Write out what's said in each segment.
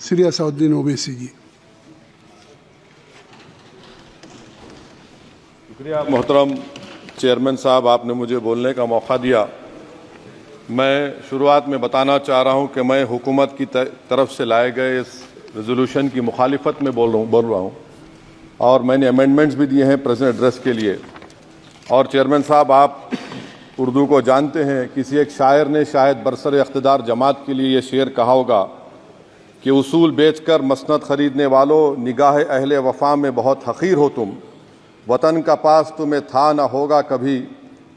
श्री असाउद्दीन ओवैसी जी। शुक्रिया मोहतरम चेयरमैन साहब, आपने मुझे बोलने का मौका दिया। मैं शुरुआत में बताना चाह रहा हूं कि मैं हुकूमत की तरफ से लाए गए इस रेजोल्यूशन की मुखालिफत में बोल रहा हूं और मैंने अमेंडमेंट्स भी दिए हैं प्रेजेंट एड्रेस के लिए। और चेयरमैन साहब, आप उर्दू को जानते हैं। किसी एक शायर ने शायद बरसर इख्तिदार जमात के लिए ये शेर कहा होगा कि उसूल बेचकर मसनद खरीदने वालों, निगाह अहले वफा में बहुत हक़ीर हो तुम। वतन का पास तुम्हें था ना होगा कभी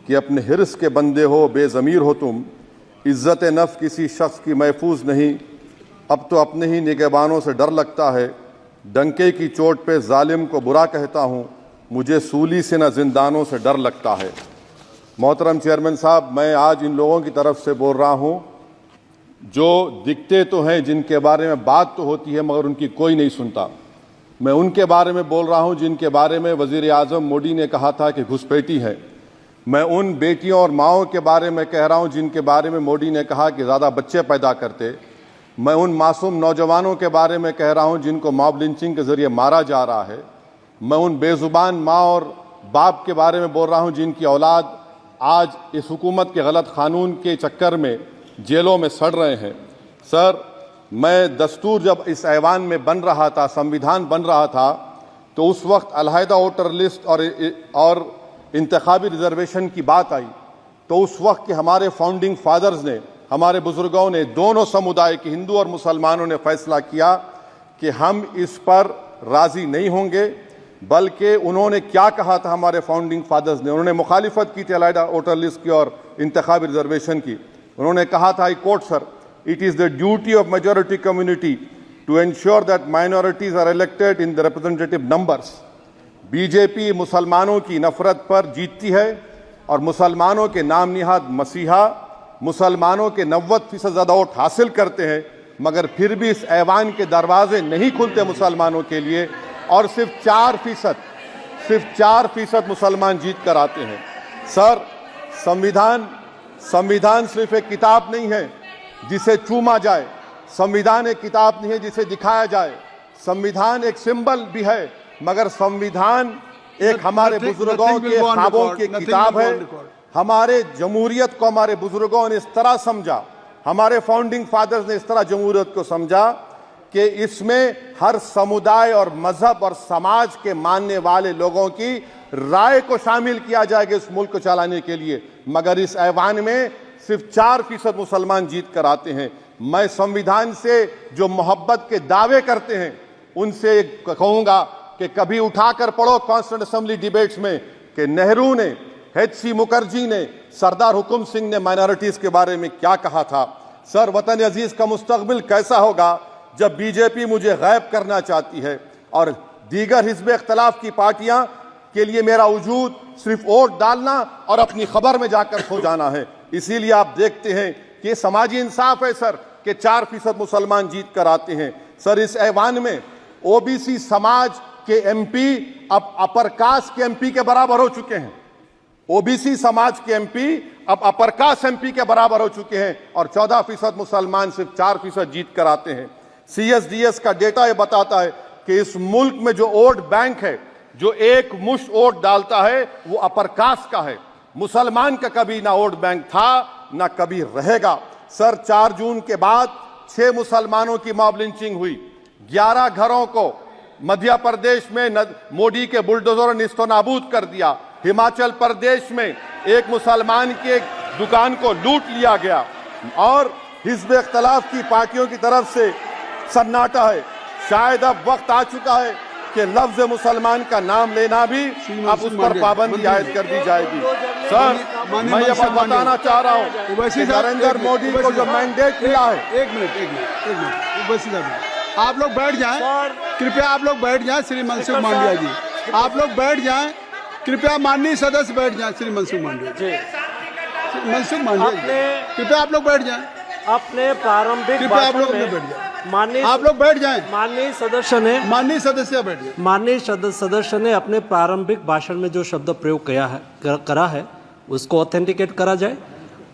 कि अपने हिर्स के बंदे हो, बेज़मीर हो तुम। इज़्ज़त नफ्स किसी शख्स की महफूज नहीं, अब तो अपने ही निगहबानों से डर लगता है। डंके की चोट पे जालिम को बुरा कहता हूँ, मुझे सूली से न जिंदानों से डर लगता है। मोहतरम चेयरमैन साहब, मैं आज इन लोगों की तरफ से बोल रहा हूँ जो दिखते तो हैं, जिनके बारे में बात तो होती है मगर उनकी कोई नहीं सुनता। मैं उनके बारे में बोल रहा हूँ जिनके बारे में वज़ीर आज़म मोदी ने कहा था कि घुसपैठी है। मैं उन बेटियों और माओं के बारे में कह रहा हूँ जिनके बारे में मोदी ने कहा कि ज़्यादा बच्चे पैदा करते। मैं उन मासूम नौजवानों के बारे में कह रहा हूँ जिनको मॉब लिंचिंग के ज़रिए मारा जा रहा है। मैं उन बेज़ुबान माँ और बाप के बारे में बोल रहा हूँ जिनकी औलाद आज इस हुकूमत के गलत कानून के चक्कर में जेलों में सड़ रहे हैं। सर, मैं दस्तूर जब इस ऐवान में बन रहा था, संविधान बन रहा था, तो उस वक्त अलहदा वोटर लिस्ट और इंतखाबी रिजर्वेशन की बात आई तो उस वक्त के हमारे फाउंडिंग फादर्स ने, हमारे बुजुर्गों ने, दोनों समुदाय के हिंदू और मुसलमानों ने फैसला किया कि हम इस पर राज़ी नहीं होंगे। बल्कि उन्होंने क्या कहा था हमारे फाउंडिंग फादर्स ने, उन्होंने मुखालिफत की थी अलहदा वोटर लिस्ट की और इंतखाबी रिजर्वेशन की। उन्होंने कहा था, I quote sir, it is the duty of majority community to ensure that minorities are elected in the representative numbers. BJP मुसलमानों की नफरत पर जीतती है और मुसलमानों के नाम निहाद मसीहा मुसलमानों के 90% ज़्यादा वोट हासिल करते हैं, मगर फिर भी इस ऐवान के दरवाजे नहीं खुलते मुसलमानों के लिए और सिर्फ 4% मुसलमान जीत कर आते हैं। सर, संविधान सिर्फ एक किताब नहीं है जिसे चूमा जाए, संविधान एक किताब नहीं है जिसे दिखाया जाए, संविधान एक सिंबल भी है, मगर संविधान एक हमारे बुजुर्गों के ख्वाबों की किताब है। हमारे जमहूरियत को हमारे बुजुर्गों ने इस तरह समझा, हमारे फाउंडिंग फादर्स ने इस तरह जमहूरियत को समझा कि इसमें हर समुदाय और मजहब और समाज के मानने वाले लोगों की राय को शामिल किया जाएगा इस मुल्क को चलाने के लिए। मगर इस ऐवान में सिर्फ 4% मुसलमान जीत कर आते हैं। मैं संविधान से जो मोहब्बत के दावे करते हैं उनसे कहूंगा कि कभी उठाकर पढ़ो कॉन्स्टिट्यूंट असेंबली डिबेट्स में कि नेहरू ने, एच.सी. मुखर्जी ने, सरदार हुकुम सिंह ने माइनॉरिटीज के बारे में क्या कहा था। सर, वतन अजीज का मुस्तकबिल कैसा होगा जब बीजेपी मुझे गायब करना चाहती है और दीगर हिज़्ब इख्तिलाफ की पार्टियां के लिए मेरा वजूद सिर्फ वोट डालना और अपनी खबर में जाकर सो जाना है। इसीलिए आप देखते हैं कि ये समाजी इंसाफ है सर कि 4% मुसलमान जीत कर आते हैं। सर, इस ऐवान में ओबीसी समाज के एमपी अब अपर कास्ट के एमपी के बराबर हो चुके हैं। ओबीसी समाज के एमपी अब अपर कास्ट एमपी के बराबर हो चुके हैं और 14% मुसलमान सिर्फ 4% जीत कर आते हैं। CSDS का डेटा यह बताता है कि इस मुल्क में जो वोट बैंक है, जो एक मुश्त वोट डालता है, वो अपर कास्ट का है। मुसलमान का कभी ना वोट बैंक था ना कभी रहेगा। सर, 4 जून के बाद 6 मुसलमानों की मॉब लिंचिंग हुई, 11 घरों को मध्य प्रदेश में मोदी के बुलडोजर ने निस्तो नाबूद कर दिया। हिमाचल प्रदेश में एक मुसलमान की एक दुकान को लूट लिया गया और हिज़्ब इख्तिलाफ की पार्टियों की तरफ से सन्नाटा है। शायद अब वक्त आ चुका है कि लफ्ज मुसलमान का नाम लेना भी अब उस पर पाबंदी आयद कर दी जाएगी। सर, मैं ये बात बताना चाह रहा हूँ कि नरेंद्र मोदी को जो मैंडेट मिला है। एक मिनट, आप लोग बैठ जाएं, कृपया आप लोग बैठ जाएं। श्री मनसुख मांडविया जी, आप लोग बैठ जाएं, कृपया माननीय सदस्य बैठ जाएं। श्री मनसुख मांडविया जी, कृपया आप लोग बैठ जाएं। अपने प्रारंभिक आप लोग बैठ जाएं, आप लोग बैठ जाएं। माननीय सदस्य ने अपने प्रारंभिक भाषण में जो शब्द प्रयोग करा है उसको ऑथेंटिकेट करा जाए।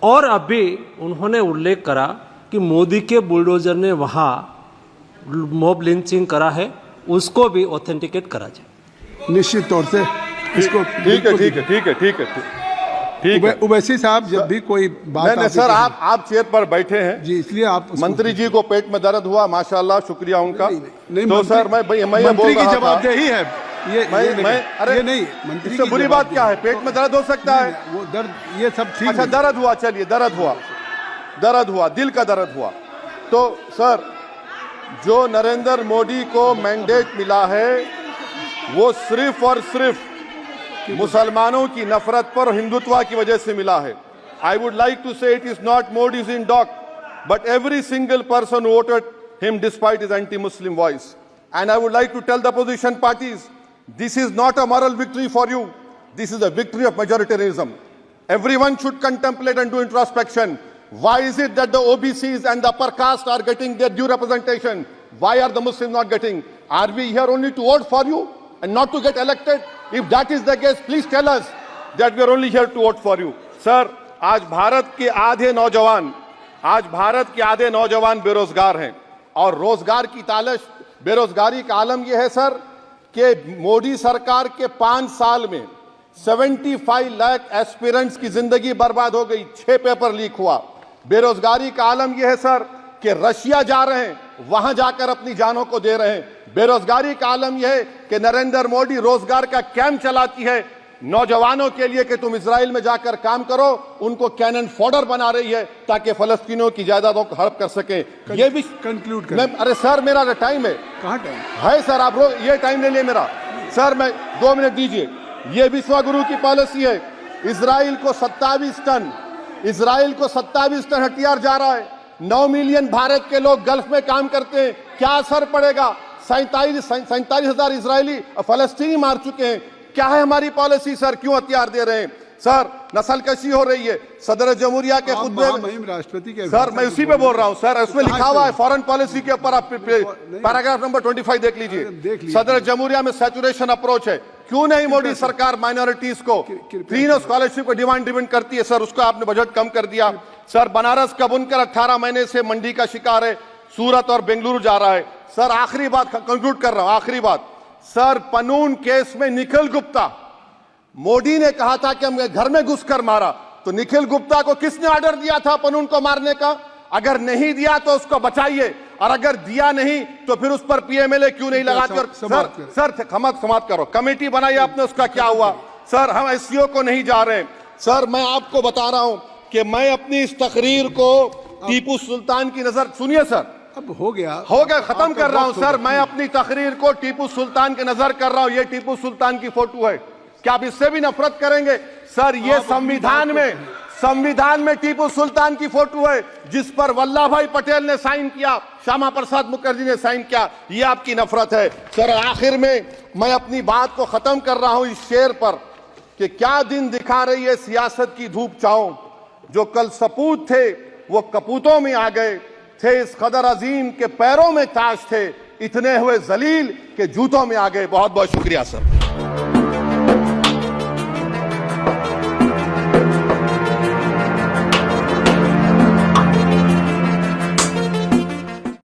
और अभी उन्होंने उल्लेख करा कि मोदी के बुलडोजर ने वहाँ मॉब लिंचिंग करा है उसको भी ऑथेंटिकेट करा जाए। निश्चित तौर से इसको ठीक है। उवैसी साहब जब भी कोई बात नहीं सर, आप चेयर पर बैठे हैं जी, इसलिए आप मंत्री जी को पेट में दर्द हुआ, माशाल्लाह, शुक्रिया उनका। नहीं, तो सर मैं ये मंत्री की जवाबदेही है अरे ये नहीं, मंत्री इससे बुरी बात क्या है? पेट में दर्द हो सकता है, वो दर्द ये सब ठीक। अच्छा दर्द हुआ, चलिए दर्द हुआ, दिल का दर्द हुआ। तो सर जो नरेंद्र मोदी को मैंडेट मिला है वो सिर्फ और सिर्फ मुसलमानों की नफरत पर हिंदुत्व की वजह से मिला है। I would like to say it is not Modi's in dock but every single person voted him despite his anti Muslim voice. And I would like to tell the opposition parties this is not a moral victory for you, this is a victory of majoritarianism. Everyone should contemplate and do introspection. Why is it that the OBCs and the upper caste are getting their due representation? Why are the Muslims not getting? Are we here only to vote for you and not to get elected? If that is the case, please tell us that we are only here to vote for you. Sir, आज भारत के आधे नौजवान बेरोजगार हैं और रोजगार की तालाश, बेरोजगारी का आलम यह है सर कि मोदी सरकार के 5 साल में 75 लाख एस्पिरेंट्स की जिंदगी बर्बाद हो गई, 6 पेपर लीक हुआ। बेरोजगारी का आलम यह है सर कि रशिया जा रहे हैं, वहां जाकर अपनी जानों को दे रहे हैं। बेरोजगारी का आलम यह है कि नरेंद्र मोदी रोजगार का कैंप चलाती है नौजवानों के लिए कि तुम इजराइल में जाकर काम करो, उनको कैनन फॉडर बना रही है ताकि फलस्तीनियों की जायदादों को हड़प कर सके। ये भी कंक्लूड करें। अरे सर मेरा टाइम है, कहाँ टाइम है सर? आप ये टाइम ले लिए मेरा सर, मैं 2 मिनट दीजिए। ये विश्वगुरु की पॉलिसी है। इजराइल को 27 टन हथियार जा रहा है। 9 मिलियन भारत के लोग गल्फ में काम करते हैं, क्या असर पड़ेगा? 47,000 इजरायली फलस्तीनी मार चुके हैं। क्या है हमारी पॉलिसी सर? क्यों हथियार दे रहे हैं सर? नस्लकशी हो रही है। सदर जमहूरिया के खुतबे राष्ट्रपति के सर, मैं उसी पे बोल रहा हूं सर, उसमें लिखा हुआ है फॉरेन पॉलिसी के ऊपर, आप पैराग्राफ नंबर 25 देख लीजिए। सदर जमहूरिया में सैचुरेशन अप्रोच है। क्यों नहीं मोदी सरकार माइनॉरिटीज को फ्री स्कॉलरशिप को डिमांड करती है सर? उसको आपने बजट कम कर दिया सर। बनारस का बुनकर 18 महीने से मंडी का शिकार है, सूरत और बेंगलुरु जा रहा है सर। आखिरी बात कंक्लूड कर रहा हूं, आखिरी बात सर, पनून केस में निखिल गुप्ता, मोदी ने कहा था कि हम घर में घुसकर मारा, तो निखिल गुप्ता को किसने ऑर्डर दिया था पनून को मारने का? अगर नहीं दिया तो उसको बचाइए, और अगर दिया नहीं तो फिर उस पर पीएमएलए क्यों नहीं लगाकर? सर समाप्त करो। कमेटी बनाई आपने, उसका क्या हुआ सर? हम एससीओ को नहीं जा रहे सर। मैं आपको बता रहा हूं कि मैं अपनी इस तकरीर को टीपू सुल्तान की नजर, सुनिए सर, अब हो गया खत्म कर रहा हूं सर। मैं अपनी तकरीर को टीपू सुल्तान की नजर कर रहा हूं। ये टीपू सुल्तान की फोटो है, क्या आप इससे भी नफरत करेंगे सर? ये संविधान में टीपू सुल्तान की फोटो है जिस पर वल्लभ भाई पटेल ने साइन किया, श्यामा प्रसाद मुखर्जी ने साइन किया। ये आपकी नफरत है सर। आखिर में मैं अपनी बात को खत्म कर रहा हूं इस शेर पर कि क्या दिन दिखा रही है सियासत की धूप छांव। जो कल सपूत थे वो कपूतों में आ गए, थे इस कदर अजीम के पैरों में ताज थे, इतने हुए जलील के जूतों में आ गए। बहुत बहुत शुक्रिया सर।